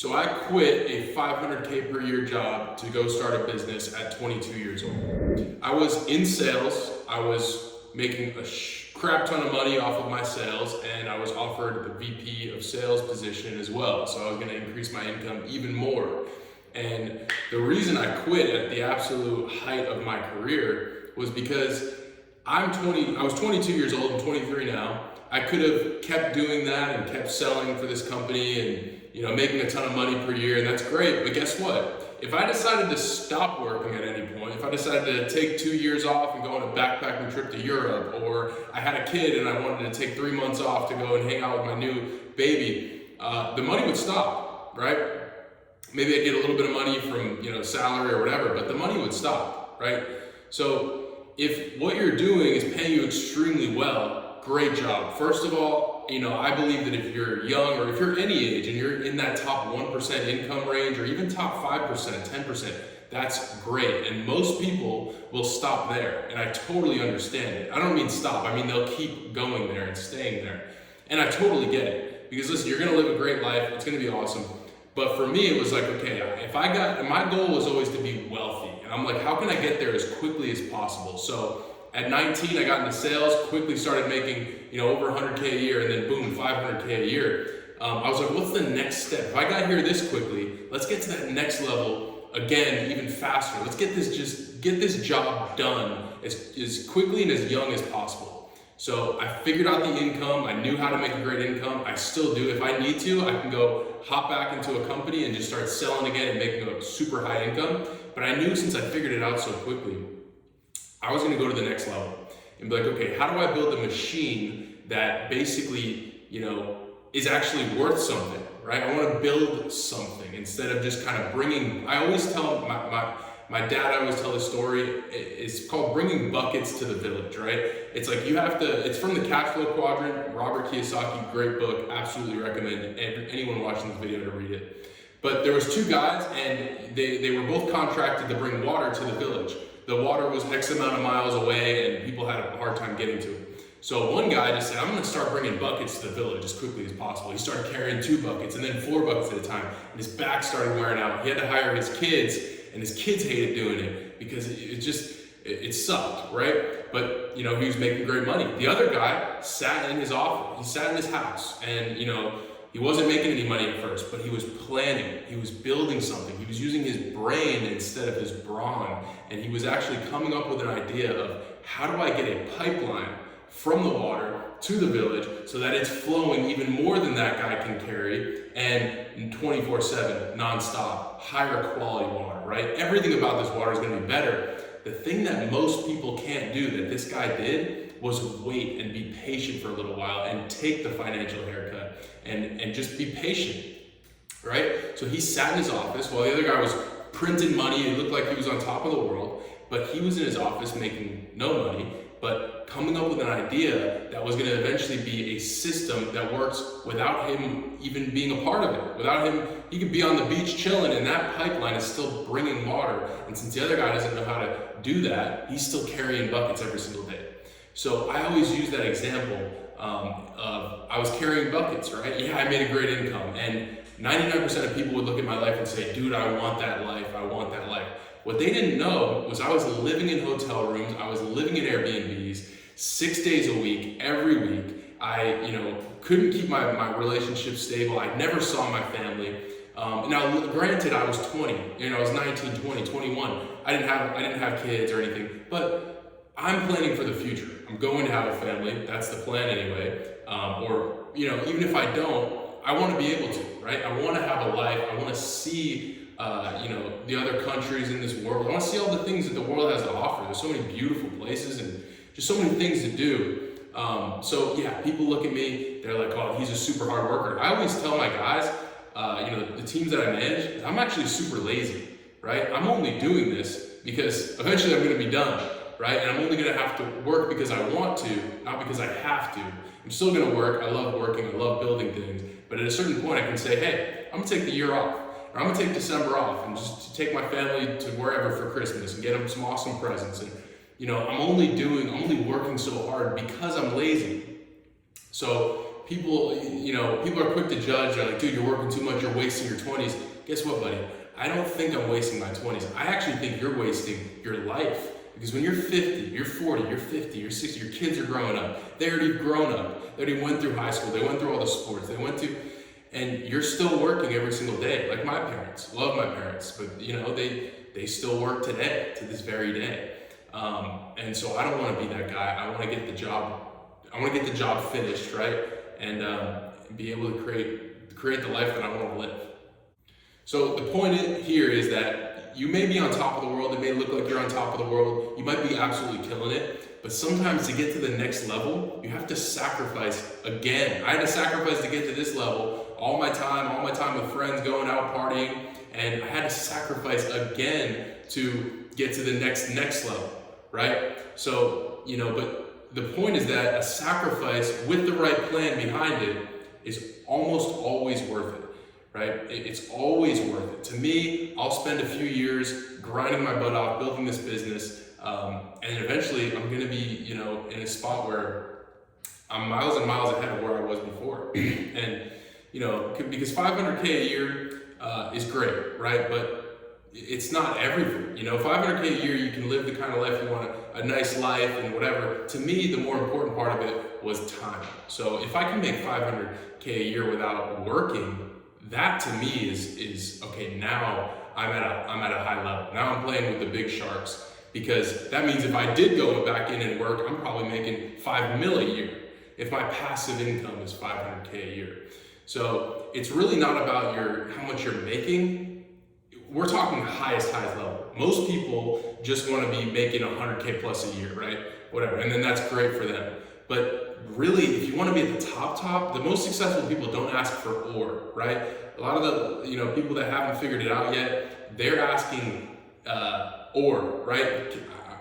So I quit a 500K per year job to go start a business at 22 years old. I was in sales. I was making a crap ton of money off of my sales, and I was offered the VP of sales position as well. So I was going to increase my income even more. And the reason I quit at the absolute height of my career was because I was 22 years old, I'm 23 now. I could have kept doing that and kept selling for this company and making a ton of money per year, and that's great. But guess what? If I decided to stop working at any point, if I decided to take 2 years off and go on a backpacking trip to Europe, or I had a kid and I wanted to take 3 months off to go and hang out with my new baby, the money would stop, right? Maybe I'd get a little bit of money from salary or whatever, but the money would stop, right? So if what you're doing is paying you extremely well, great job. First of all, I believe that if you're young or if you're any age and you're in that top 1% income range or even top 5%, 10%, that's great. And most people will stop there. And I totally understand it. I don't mean stop. I mean, they'll keep going there and staying there. And I totally get it. Because listen, you're going to live a great life. It's going to be awesome. But for me, it was like, okay, my goal was always to be wealthy. And I'm like, how can I get there as quickly as possible? So at 19, I got into sales, quickly started making, over 100K a year, and then boom, 500K a year. I was like, what's the next step? If I got here this quickly, let's get to that next level again, even faster. Let's get this job done as quickly and as young as possible. So I figured out the income. I knew how to make a great income. I still do. If I need to, I can go hop back into a company and just start selling again and making a super high income. But I knew since I figured it out so quickly, I was going to go to the next level and be like, okay, how do I build a machine that basically, is actually worth something, right? I want to build something instead of just kind of bringing. I always tell my dad, I always tell this story. It's called bringing buckets to the village, right? It's like it's from the Cash Flow Quadrant, Robert Kiyosaki, great book. Absolutely recommend anyone watching this video to read it. But there was two guys and they were both contracted to bring water to the village. The water was X amount of miles away and people had a hard time getting to it. So one guy just said, I'm gonna start bringing buckets to the village as quickly as possible. He started carrying 2 buckets and then 4 buckets at a time. And his back started wearing out. He had to hire his kids and his kids hated doing it because it sucked, right? But he was making great money. The other guy sat in his office, he sat in his house and he wasn't making any money at first, but he was planning, he was building something, he was using his brain instead of his brawn, and he was actually coming up with an idea of how do I get a pipeline from the water to the village so that it's flowing even more than that guy can carry and 24/7, nonstop, higher quality water, right? Everything about this water is gonna be better. The thing that most people can't do that this guy did was wait and be patient for a little while and take the financial haircut and just be patient, right? So he sat in his office while the other guy was printing money. It looked like he was on top of the world, but he was in his office making no money, but coming up with an idea that was gonna eventually be a system that works without him even being a part of it. Without him, he could be on the beach chilling and that pipeline is still bringing water. And since the other guy doesn't know how to do that, he's still carrying buckets every single day. So I always use that example of I was carrying buckets, right? Yeah, I made a great income. And 99% of people would look at my life and say, dude, I want that life. I want that life. What they didn't know was I was living in hotel rooms. I was living in Airbnbs 6 days a week, every week. I, couldn't keep my relationship stable. I never saw my family. Now, granted, I was 20, I was 19, 20, 21. I didn't have kids or anything, but I'm planning for the future. I'm going to have a family. That's the plan anyway. Or, even if I don't, I want to be able to, right? I want to have a life. I want to see, the other countries in this world. I want to see all the things that the world has to offer. There's so many beautiful places and just so many things to do. So yeah, people look at me, they're like, oh, he's a super hard worker. I always tell my guys, the teams that I manage, I'm actually super lazy, right? I'm only doing this because eventually I'm going to be done, right? And I'm only going to have to work because I want to, not because I have to. I'm still going to work. I love working. I love building things. But at a certain point, I can say, hey, I'm going to take the year off. Or I'm going to take December off and just take my family to wherever for Christmas and get them some awesome presents. And, I'm only working so hard because I'm lazy. So people are quick to judge. They're like, dude, you're working too much, you're wasting your 20s. Guess what, buddy? I don't think I'm wasting my 20s. I actually think you're wasting your life. Because when you're 50, you're 40, you're 50, you're 60, your kids are growing up. They already grown up. They already went through high school. They went through all the sports. And you're still working every single day. Like my parents, love my parents, but they still work today, to this very day. And so I don't want to be that guy. I want to get the job finished, right? And be able to create the life that I want to live. So the point here is that you may be on top of the world. It may look like you're on top of the world. You might be absolutely killing it. But sometimes to get to the next level, you have to sacrifice again. I had to sacrifice to get to this level. All my time with friends, going out partying. And I had to sacrifice again to get to the next level, right? So, but the point is that a sacrifice with the right plan behind it is almost always worth it. Right? It's always worth it. To me, I'll spend a few years grinding my butt off, building this business, and eventually I'm going to be, in a spot where I'm miles and miles ahead of where I was before. And, because $500K a year is great, right? But it's not everything. $500K a year, you can live the kind of life you want, a nice life and whatever. To me, the more important part of it was time. So if I can make $500K a year without working, that to me is okay. Now I'm at a high level. Now I'm playing with the big sharks, because that means if I did go back in and work, I'm probably making $5 million a year if my passive income is $500K a year. So it's really not about how much you're making. We're talking highest level. Most people just want to be making $100K plus a year, right? Whatever, and then that's great for them. But really, if you want to be at the top, the most successful people don't ask for or, right? A lot of the people that haven't figured it out yet, they're asking or, right?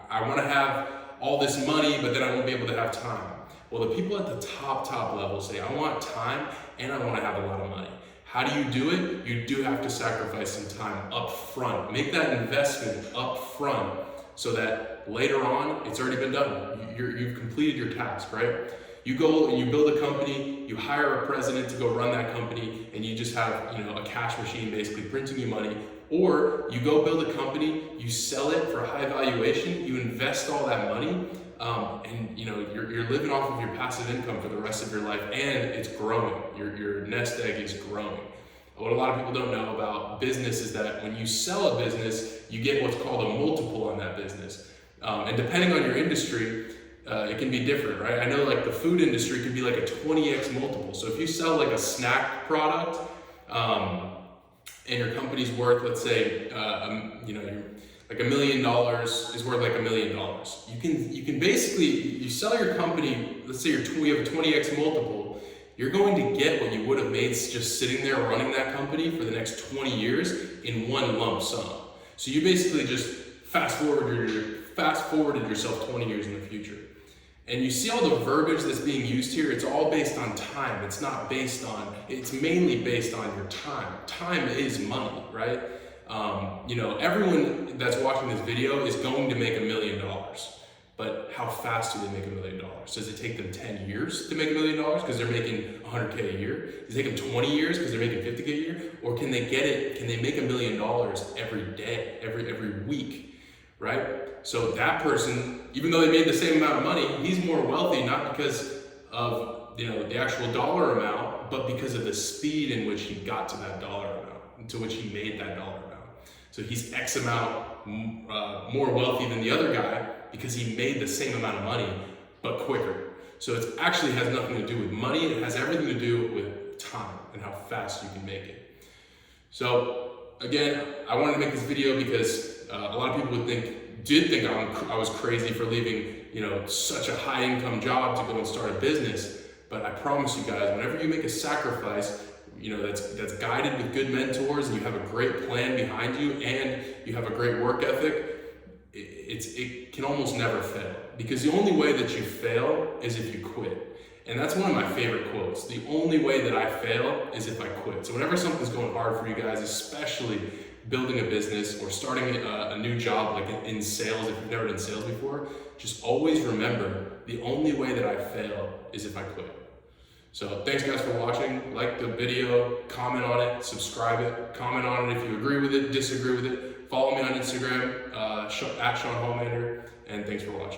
I want to have all this money, but then I won't be able to have time. Well, the people at the top level say, I want time and I want to have a lot of money. How do you do it? You do have to sacrifice some time up front. Make that investment up front so that later on, it's already been done. You've completed your task, right? You go and you build a company, you hire a president to go run that company, and you just have a cash machine basically printing you money. Or you go build a company, you sell it for a high valuation, you invest all that money, and you're living off of your passive income for the rest of your life, and it's growing. Your nest egg is growing. What a lot of people don't know about business is that when you sell a business, you get what's called a multiple on that business. And depending on your industry, it can be different, right? I know like the food industry could be like a 20x multiple. So if you sell like a snack product, and your company's worth, let's say, like $1 million is worth like $1 million. You can basically, you sell your company, let's say you have a 20x multiple, you're going to get what you would have made just sitting there running that company for the next 20 years in one lump sum. So you basically just fast forwarded yourself 20 years in the future. And you see all the verbiage that's being used here, it's all based on time. It's mainly based on your time. Time is money, right? Everyone that's watching this video is going to make $1 million. But how fast do they make $1 million? Does it take them 10 years to make $1 million because they're making $100K a year? Does it take them 20 years because they're making $50K a year? Or can they make $1 million every day, every week, right? So that person, even though they made the same amount of money, he's more wealthy, not because of the actual dollar amount, but because of the speed in which he got to that dollar amount, to which he made that dollar amount. So he's X amount more wealthy than the other guy because he made the same amount of money, but quicker. So it actually has nothing to do with money. It has everything to do with time and how fast you can make it. So again, I wanted to make this video because a lot of people did think I was crazy for leaving, such a high income job to go and start a business. But I promise you guys, whenever you make a sacrifice, that's guided with good mentors, and you have a great plan behind you, and you have a great work ethic, it can almost never fail. Because the only way that you fail is if you quit. And that's one of my favorite quotes. The only way that I fail is if I quit. So whenever something's going hard for you guys, especially building a business or starting a new job, like in sales, if you've never done sales before, just always remember the only way that I fail is if I quit. So thanks guys for watching. Like the video, comment on it, subscribe it, comment on it if you agree with it, disagree with it. Follow me on Instagram, at Sean Homelander, and thanks for watching.